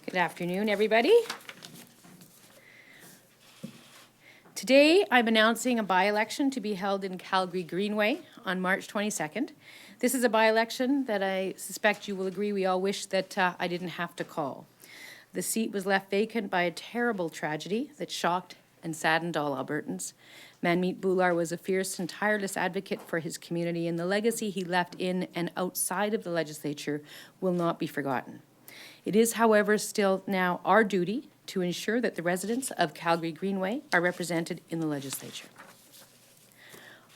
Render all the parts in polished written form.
Good afternoon, everybody. Today, I'm announcing a by-election to be held in Calgary-Greenway on March 22nd. This is a by-election that I suspect you will agree we all wish that I didn't have to call. The seat was left vacant by a terrible tragedy that shocked and saddened all Albertans. Manmeet Bhullar was a fierce and tireless advocate for his community, and the legacy he left in and outside of the legislature will not be forgotten. It is, however, still now our duty to ensure that the residents of Calgary-Greenway are represented in the legislature.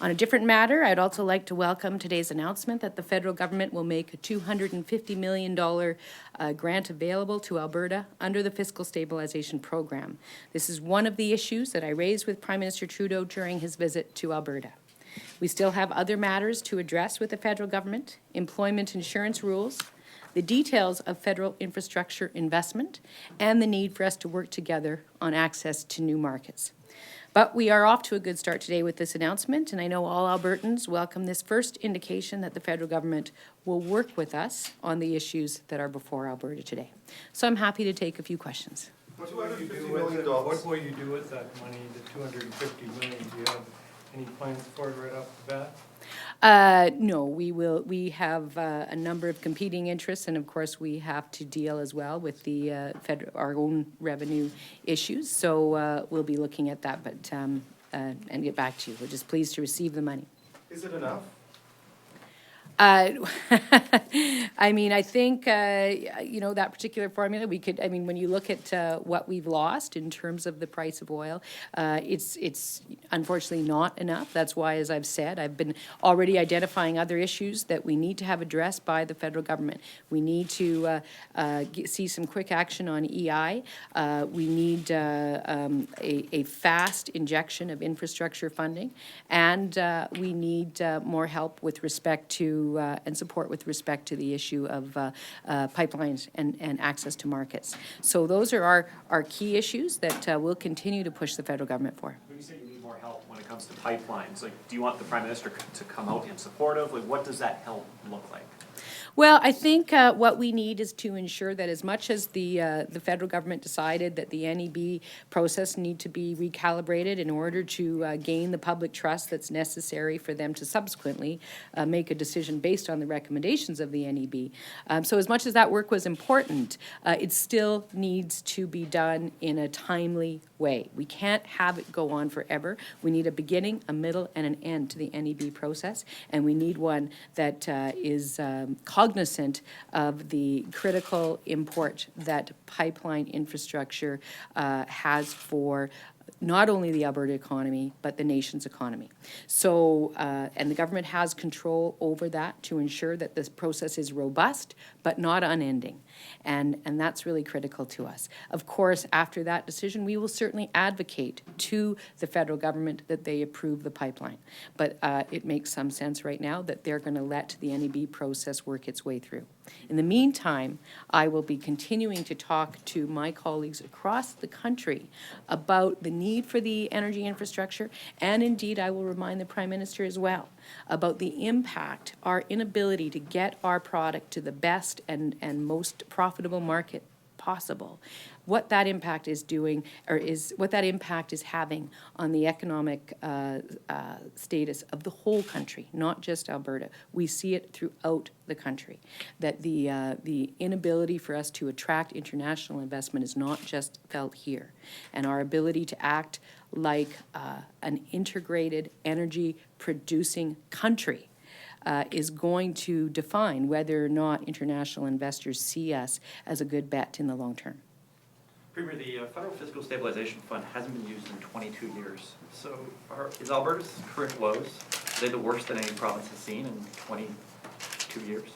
On a different matter, I'd also like to welcome today's announcement that the federal government will make a $250 million grant available to Alberta under the Fiscal Stabilization Program. This is one of the issues that I raised with Prime Minister Trudeau during his visit to Alberta. We still have other matters to address with the federal government: employment insurance rules, the details of federal infrastructure investment, and the need for us to work together on access to new markets. But we are off to a good start today with this announcement, and I know all Albertans welcome this first indication that the federal government will work with us on the issues that are before Alberta today. So I'm happy to take a few questions. What will you do with that money, the $250 million? Do you have any plans for it right off the bat? No, we have a number of competing interests, and of course we have to deal as well with the our own revenue issues. So we'll be looking at that, but and get back to you. We're just pleased to receive the money. Is it enough? I mean, I think, you know, that particular formula, we could, I mean, when you look at what we've lost in terms of the price of oil, it's unfortunately not enough. That's why, as I've said, I've been already identifying other issues that we need to have addressed by the federal government. We need to see some quick action on EI. We need a fast injection of infrastructure funding, and we need more help with respect to and support with respect to the issue of pipelines and access to markets. So those are our key issues that we'll continue to push the federal government for. When you say you need more help when it comes to pipelines, like, do you want the Prime Minister to come out in support of? Like, what does that help look like? Well, I think what we need is to ensure that as much as the federal government decided that the NEB process need to be recalibrated in order to gain the public trust that's necessary for them to subsequently make a decision based on the recommendations of the NEB. So as much as that work was important, it still needs to be done in a timely way. We can't have it go on forever. We need a beginning, a middle, and an end to the NEB process, and we need one that is cognizant of the critical import that pipeline infrastructure has for not only the Alberta economy, but the nation's economy. So, and the government has control over that to ensure that this process is robust, but not unending. And that's really critical to us. Of course, after that decision, we will certainly advocate to the federal government that they approve the pipeline. But it makes some sense right now that they're going to let the NEB process work its way through. In the meantime, I will be continuing to talk to my colleagues across the country about the need for the energy infrastructure, and indeed I will remind the Prime Minister as well about the impact, our inability to get our product to the best and most profitable market possible, what that impact is doing, or is what that impact is having on the economic status of the whole country, not just Alberta. We see it throughout the country, that the inability for us to attract international investment is not just felt here, and our ability to act like an integrated energy producing country is going to define whether or not international investors see us as a good bet in the long term. Premier, the Federal Fiscal Stabilization Fund hasn't been used in 22 years. So is Alberta's current woes, are they the worst that any province has seen in 22 years?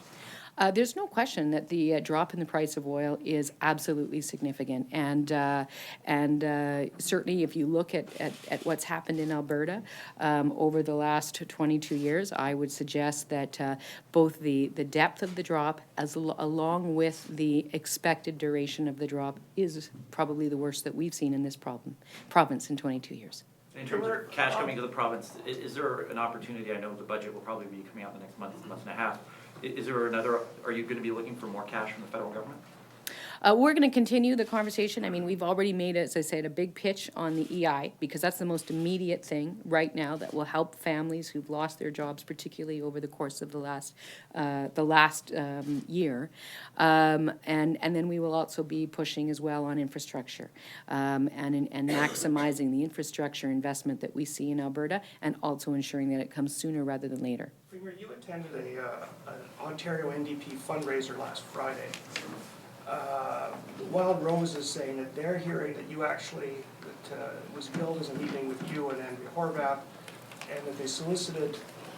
There's no question that the drop in the price of oil is absolutely significant, and certainly if you look at what's happened in Alberta over the last 22 years, I would suggest that both the depth of the drop along with the expected duration of the drop is probably the worst that we've seen in this province in 22 you In terms of cash coming to the province, is there an opportunity? I know the budget will probably be coming out in the next month and a half. Is there another, are you going to be looking for more cash from the federal government? We're going to continue the conversation. I mean, we've already made, as I said, a big pitch on the EI, because that's the most immediate thing right now that will help families who've lost their jobs, particularly over the course of the last year. And then we will also be pushing as well on infrastructure, and maximizing the infrastructure investment that we see in Alberta, and also ensuring that it comes sooner rather than later. Premier, you attended an Ontario NDP fundraiser last Friday. Wild Rose is saying that they're hearing that you actually, that was billed as a meeting with you and Andrea Horvath, and that they solicited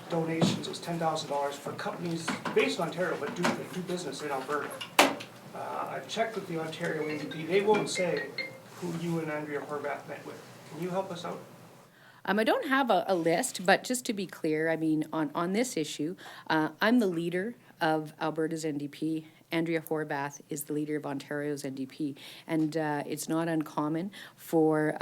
donations as $10,000 for companies based in Ontario but do business in Alberta. I've checked with the Ontario NDP. They won't say who you and Andrea Horvath met with. Can you help us out? I don't have a list, but just to be clear, I mean, on this issue, I'm the leader of Alberta's NDP. Andrea Horvath is the leader of Ontario's NDP. And it's not uncommon for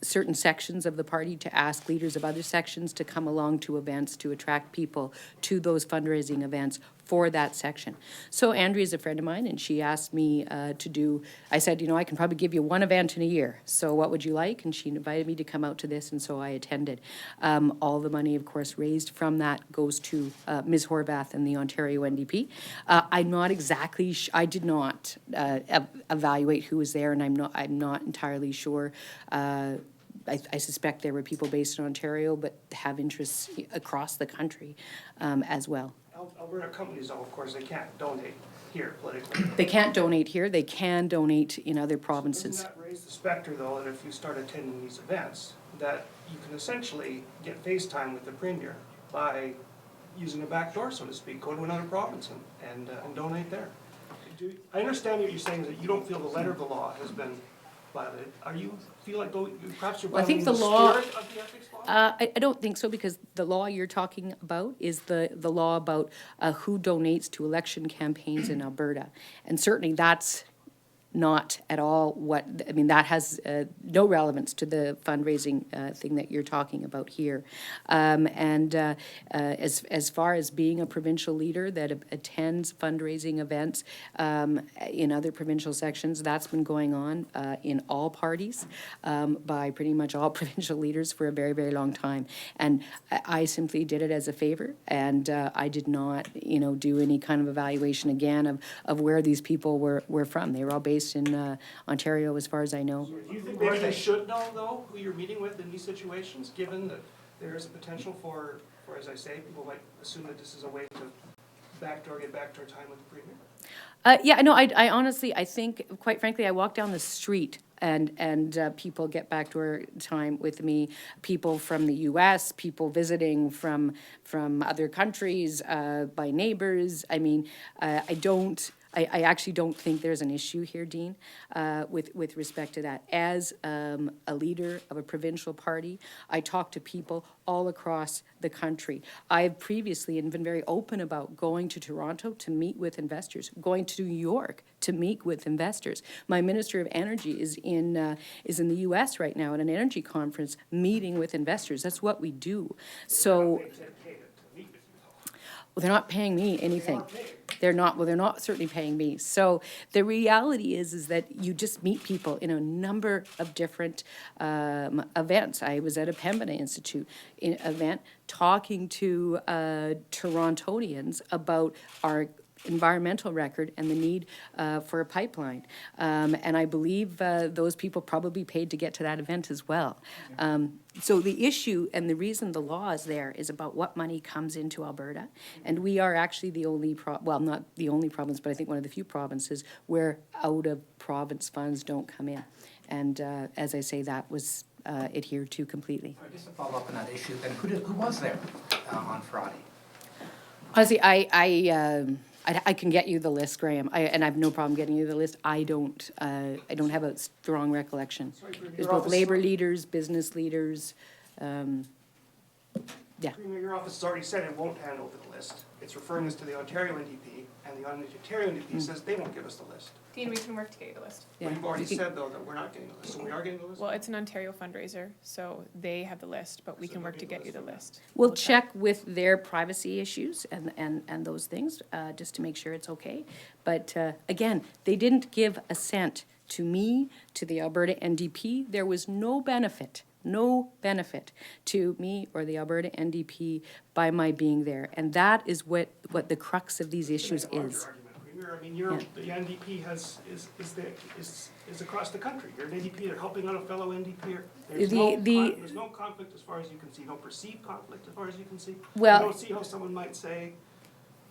certain sections of the party to ask leaders of other sections to come along to events to attract people to those fundraising events for that section. So Andrea's a friend of mine, and she asked me to do, I said, you know, I can probably give you one event in a year. So what would you like? And she invited me to come out to this, and so I attended. All the money, of course, raised from that goes to Ms. Horvath and the Ontario NDP. I'm not exactly, I did not evaluate who was there, and I'm not entirely sure. I suspect there were people based in Ontario, but have interests across the country as well. Alberta companies, though, of course, they can't donate here politically. They can't donate here. They can donate in other provinces. Doesn't that raise the specter, though, that if you start attending these events, that you can essentially get FaceTime with the Premier by using a back door, so to speak, go to another province and donate there? I understand what you're saying is that you don't feel the letter of the law has been violated. Are you feel like perhaps you're Well, I think violating the law, spirit of the ethics law? I don't think so, because the law you're talking about is the law about who donates to election campaigns in Alberta. And certainly that's not at all what, I mean, that has no relevance to the fundraising thing that you're talking about here. As far as being a provincial leader that attends fundraising events in other provincial sections, that's been going on in all parties by pretty much all provincial leaders for a very, very long time. And I simply did it as a favor, and I did not, you know, do any kind of evaluation again of where these people were from. They were all based in Ontario, as far as I know. Do you think maybe you should know, though, who you're meeting with in these situations, given that there is a potential for, as I say, people might assume that this is a way to get backdoor time with the Premier? Yeah, no, I honestly, I think, quite frankly, I walk down the street and people get backdoor time with me, people from the U.S., people visiting from other countries, by neighbors. I mean, I actually don't think there's an issue here, Dean, with respect to that. As a leader of a provincial party, I talk to people all across the country. I've previously been very open about going to Toronto to meet with investors, going to New York to meet with investors. My Minister of Energy is in the U.S. right now at an energy conference meeting with investors. That's what we do. So. Well, they're not paying me anything. They're not certainly paying me. So the reality is that you just meet people in a number of different events. I was at a Pembina Institute event talking to Torontonians about our environmental record and the need for a pipeline. And I believe those people probably paid to get to that event as well. So the issue and the reason the law is there is about what money comes into Alberta. And we are actually the only, well, not the only province, but I think one of the few provinces where out-of-province funds don't come in. And as I say, that was adhered to completely. Just to follow up on that issue, then who was there on Friday? Honestly, I can get you the list, Graham, and I have no problem getting you the list. I don't have a strong recollection. There's both labor leaders, business leaders, yeah. Premier, your office has already said it won't hand over the list. it's referring us to the Ontario NDP, and the Ontario NDP says they won't give us the list. Dean, we can work to get you the list. Yeah. But you've already You can- said, though, that we're not getting the list, so we are getting the list? Well, it's an Ontario fundraiser, so they have the list, but we can work to get you the list. We'll check with their privacy issues and those things, just to make sure it's okay. But again, they didn't give a cent to me, to the Alberta NDP. There was no benefit to me or the Alberta NDP by my being there. And that is what the crux of these issues It's a larger is. argument, Premier. I mean, the NDP is across the country. You're an NDP, you're helping out a fellow NDP. There's there's no conflict as far as you can see, no perceived conflict as far as you can see. Well- You don't see how someone might say,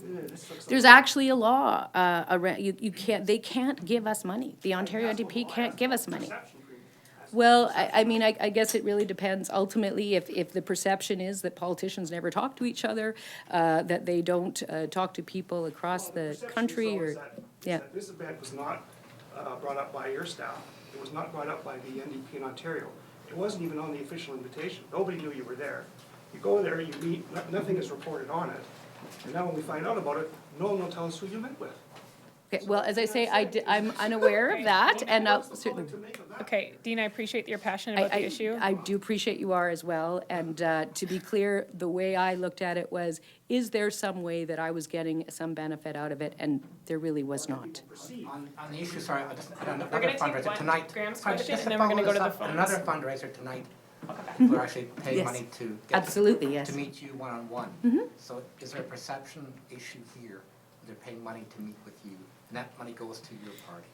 this looks like. There's actually a law, around, you can't, they can't give us money. The Ontario NDP can't give us money. Perception, Premier. Well, I mean, I guess it really depends. Ultimately, if the perception is that politicians never talk to each other, that they don't talk to people across Well, the perception country, is or, always that yeah. This event was not brought up by your staff. It was not brought up by the NDP in Ontario. It wasn't even on the official invitation. Nobody knew you were there. You go there, you meet, nothing is reported on it. And now when we find out about it, no one will tell us who you met with. Okay, well, as I say, I'm unaware of that, and I'll What's the certainly. public to make of that? Okay, Dean, I appreciate that you're passionate about the issue. I do appreciate you are as well, and to be clear, the way I looked at it was, is there some way that I was getting some benefit out of it? And there really was not. On the issue, sorry, another We're gonna take fundraiser one, tonight. Graham's Sorry, question, just and then we're gonna follow go to this the up, phones. Another fundraiser tonight, people are actually paying Yes. money to get Absolutely, yes. to meet you one-on-one. So is there a perception issue here? They're paying money to meet with you, and that money goes to your party?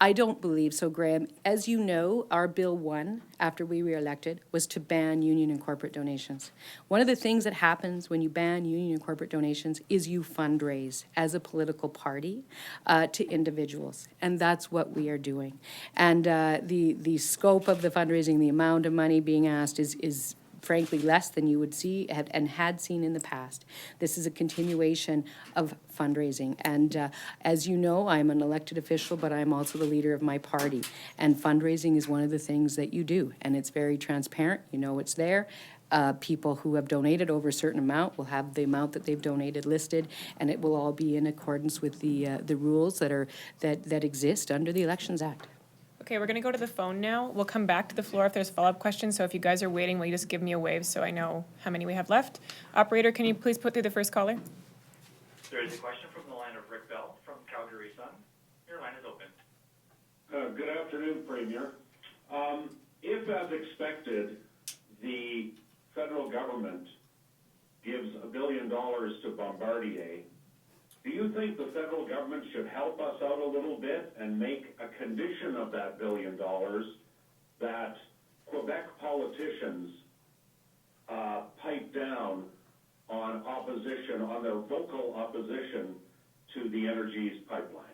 I don't believe so, Graham. As you know, our Bill 1, after we were elected, was to ban union and corporate donations. One of the things that happens when you ban union and corporate donations is you fundraise as a political party to individuals, and that's what we are doing. And the scope of the fundraising, the amount of money being asked is frankly less than you would see and had seen in the past. This is a continuation of fundraising. And as you know, I'm an elected official, but I'm also the leader of my party. And fundraising is one of the things that you do. And it's very transparent. You know it's there. People who have donated over a certain amount will have the amount that they've donated listed, and it will all be in accordance with the rules that exist under the Elections Act. Okay, we're gonna go to the phone now. We'll come back to the floor if there's follow-up questions, so if you guys are waiting, will you just give me a wave so I know how many we have left? Operator, can you please put through the first caller? There is a question from the line of Rick Bell from Calgary-Sun. Your line is open. Good afternoon, Premier. If, as expected, the federal government gives $1 billion to Bombardier, do you think the federal government should help us out a little bit and make a condition of that $1 billion that Quebec politicians pipe down on opposition, on their vocal opposition to the Energy's pipeline?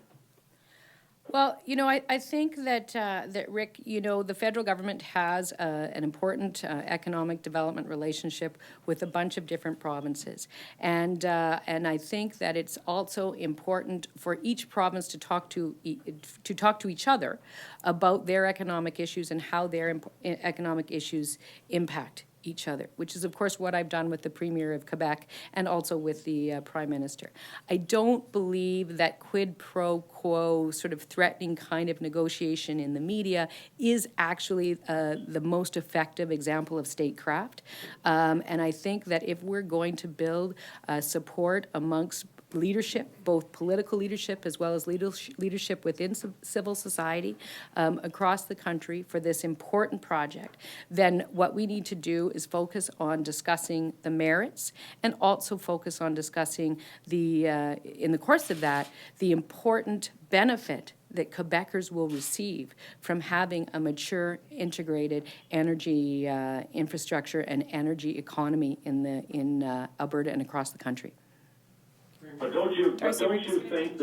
Well, you know, I think that, Rick, you know, the federal government has an important economic development relationship with a bunch of different provinces. And I think that it's also important for each province to talk to each other about their economic issues and how their economic issues impact each other, which is, of course, what I've done with the Premier of Quebec and also with the Prime Minister. I don't believe that quid pro quo sort of threatening kind of negotiation in the media is actually the most effective example of statecraft. And I think that if we're going to build support amongst leadership, both political leadership as well as leadership within civil society across the country for this important project, then what we need to do is focus on discussing the merits and also focus on discussing in the course of that, the important benefit that Quebecers will receive from having a mature, integrated energy infrastructure and energy economy in Alberta and across the country. But don't you think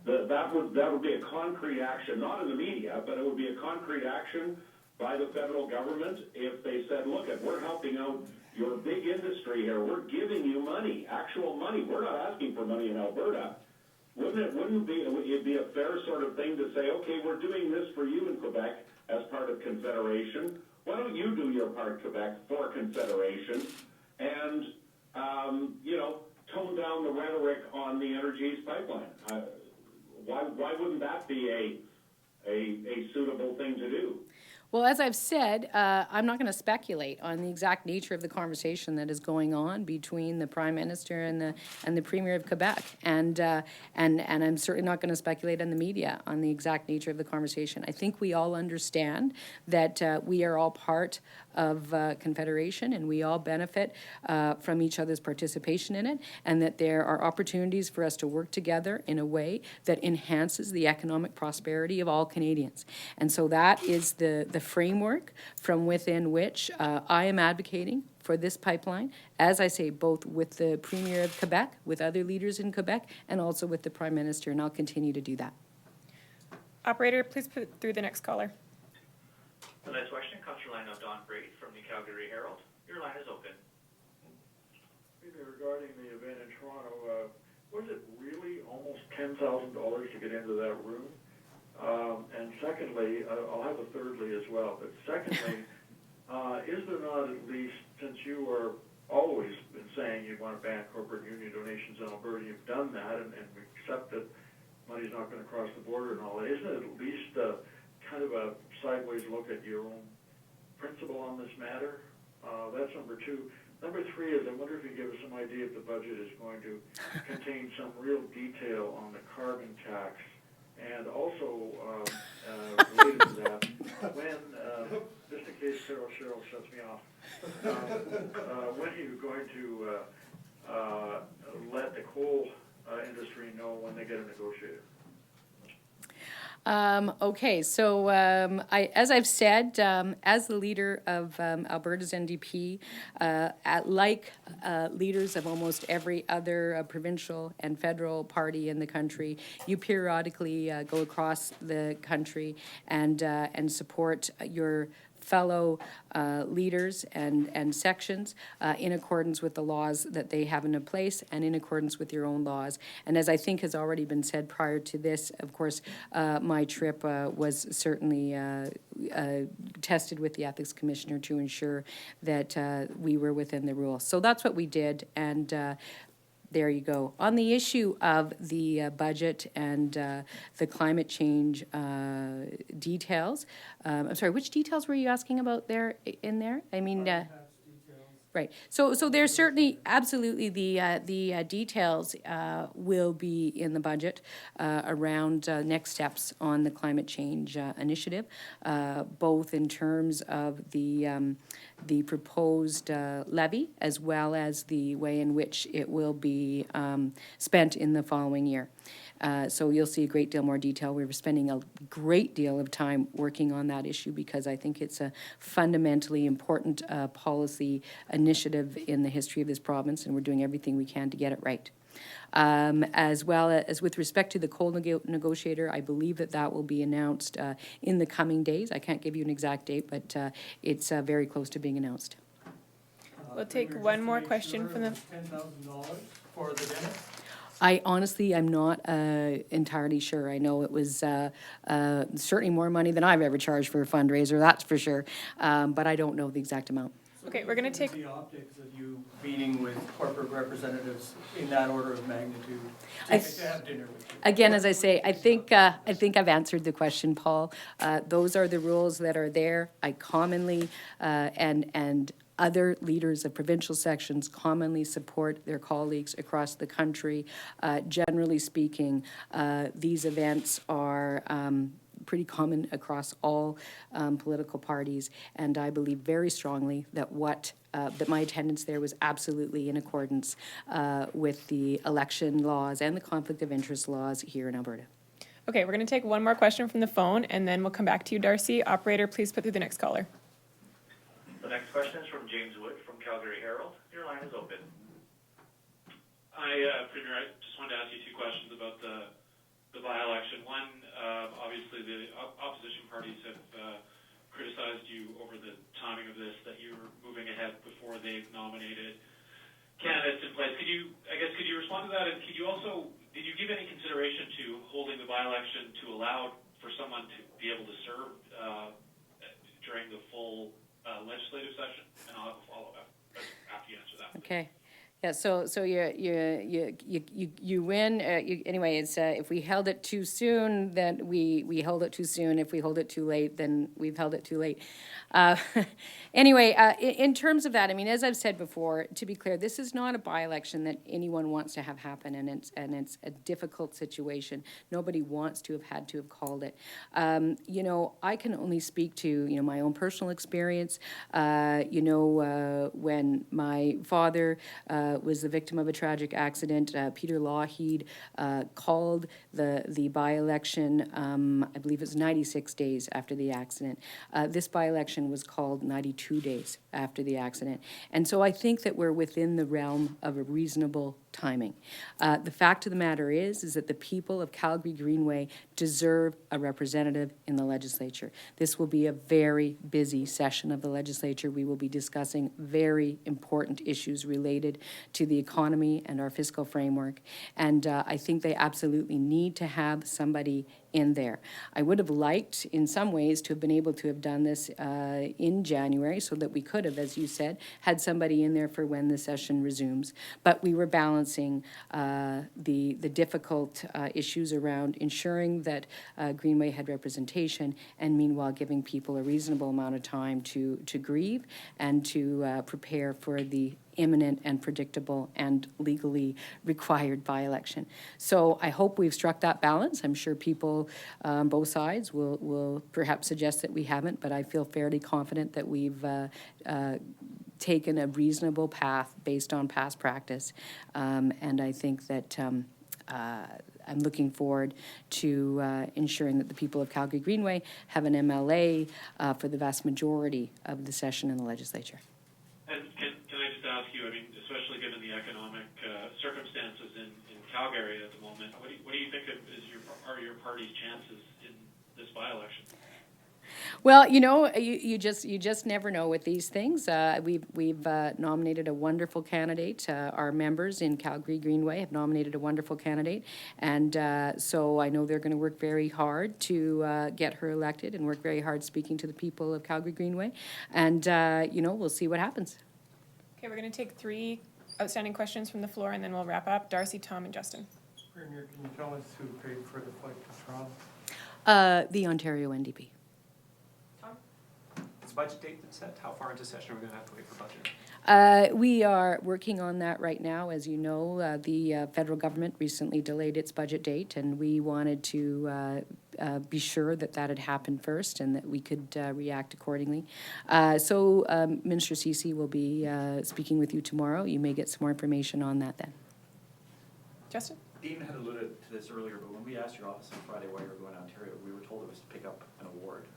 that would be a concrete action, not in the media, but it would be a concrete action by the federal government if they said, look, we're helping out your big industry here, we're giving you money, actual money, we're not asking for money in Alberta. Wouldn't it be a fair sort of thing to say, okay, we're doing this for you in Quebec as part of Confederation, why don't you do your part, Quebec, for Confederation, and, tone down the rhetoric on the Energy East pipeline. Why wouldn't that be a suitable thing to do? Well, as I've said, I'm not going to speculate on the exact nature of the conversation that is going on between the Prime Minister and the Premier of Quebec, and I'm certainly not going to speculate on the media on the exact nature of the conversation. I think we all understand that we are all part of Confederation, and we all benefit from each other's participation in it, and that there are opportunities for us to work together in a way that enhances the economic prosperity of all Canadians. And so that is the framework from within which I am advocating for this pipeline, as I say, both with the Premier of Quebec, with other leaders in Quebec, and also with the Prime Minister, and I'll continue to do that. Operator, please put through the next caller. The next question comes from the line of Don Braid from the Calgary Herald. Your line is open. Regarding the event in Toronto, was it really almost $10,000 to get into that room? And secondly, I'll have a thirdly as well, but secondly, is there not at least, since you are always been saying you want to ban corporate union donations in Alberta, you've done that, and we accept that money's not going to cross the border and all that, isn't it at least kind of a sideways look at your own principle on this matter? That's number two. Number three is, I wonder if you give us some idea if the budget is going to contain some real detail on the carbon tax. And also, related to that, when, just in case Cheryl shuts me off, when are you going to let the coal industry know when they get a negotiator? Okay, so as I've said, as the leader of Alberta's NDP, like leaders of almost every other provincial and federal party in the country, you periodically go across the country and support your fellow leaders and sections in accordance with the laws that they have in place and in accordance with your own laws. And as I think has already been said prior to this, of course, my trip was certainly tested with the Ethics Commissioner to ensure that we were within the rules. So that's what we did, and there you go. On the issue of the budget and the climate change details, I'm sorry, which details were you asking about there in there? I mean, right. So there's certainly, absolutely, the details will be in the budget around next steps on the climate change initiative, both in terms of the proposed levy as well as the way in which it will be spent in the following year. So you'll see a great deal more detail. We were spending a great deal of time working on that issue because I think it's a fundamentally important policy initiative in the history of this province, and we're doing everything we can to get it right. As well as with respect to the coal negotiator, I believe that will be announced in the coming days. I can't give you an exact date, but it's very close to being announced. We'll take one more question from the... $10,000 for the dentist? I'm not entirely sure. I know it was certainly more money than I've ever charged for a fundraiser, that's for sure, but I don't know the exact amount. Okay, we're going to take... The optics of you meeting with corporate representatives in that order of magnitude to have dinner with you. Again, as I say, I think I've answered the question, Paul. Those are the rules that are there. I commonly and other leaders of provincial sections commonly support their colleagues across the country. Generally speaking, these events are pretty common across all political parties, and I believe very strongly that that my attendance there was absolutely in accordance with the election laws and the conflict of interest laws here in Alberta. Okay, we're going to take one more question from the phone, and then we'll come back to you, Darcy. Operator, please put through the next caller. The next question is from James Wood from Calgary Herald. Your line is open. Premier, I just wanted to ask you two questions about the by-election. One, obviously the opposition parties have criticized you over the timing of this, that you were moving ahead before they've nominated candidates in place. Could you respond to that? And did you give any consideration to holding the by-election to allow for someone to be able to serve during the full legislative session? And I'll have a follow-up after you answer that. Okay. Yeah, so you win, anyway, it's, if we held it too soon, then we held it too soon. If we hold it too late, then we've held it too late. Anyway, in terms of that, I mean, as I've said before, to be clear, this is not a by-election that anyone wants to have happen, and it's a difficult situation. Nobody wants to have had to have called it. You know, I can only speak to, you know, my own personal experience. You know, when my father was the victim of a tragic accident, Peter Lougheed called the by-election, I believe it was 96 days after the accident. This by-election was called 92 days after the accident. And so I think that we're within the realm of a reasonable timing. The fact of the matter is that the people of Calgary-Greenway deserve a representative in the legislature. This will be a very busy session of the legislature. We will be discussing very important issues related to the economy and our fiscal framework. And I think they absolutely need to have somebody in there. I would have liked, in some ways, to have been able to have done this in January so that we could have, as you said, had somebody in there for when the session resumes. But we were balancing the difficult issues around ensuring that Greenway had representation and meanwhile giving people a reasonable amount of time to grieve and to prepare for the imminent and predictable and legally required by-election. So I hope we've struck that balance. I'm sure people on both sides will perhaps suggest that we haven't, but I feel fairly confident that we've taken a reasonable path based on past practice. And I think that I'm looking forward to ensuring that the people of Calgary-Greenway have an MLA for the vast majority of the session in the legislature. And can I just ask you, I mean, especially given the economic circumstances in Calgary at the moment, what do you think are your party's chances in this by-election? Well, you know, you just never know with these things. We've nominated a wonderful candidate. Our members in Calgary-Greenway have nominated a wonderful candidate, and so I know they're going to work very hard to get her elected and work very hard speaking to the people of Calgary-Greenway, and you know, we'll see what happens. Okay, we're going to take 3 outstanding questions from the floor, and then we'll wrap up. Darcy, Tom, and Justin. Premier, can you tell us who paid for the flight to Toronto? The Ontario NDP. Is budget date set? How far into session are we going to have to wait for budget? We are working on that right now. As you know, the federal government recently delayed its budget date, and we wanted to be sure that that had happened first and that we could react accordingly. So Minister Ceci will be speaking with you tomorrow. You may get some more information on that then. Justin? Dean had alluded to this earlier, but when we asked your office on Friday why you were going to Ontario, we were told it was to pick up an award.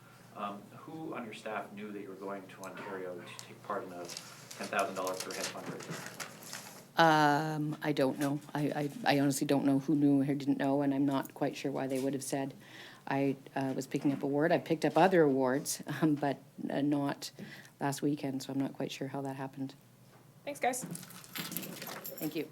Who on your staff knew that you were going to Ontario to take part in a $10,000 per head fundraiser? I don't know. I honestly don't know who knew or didn't know, and I'm not quite sure why they would have said. I was picking up a award. I picked up other awards, but not last weekend, so I'm not quite sure how that happened. Thanks, guys. Thank you.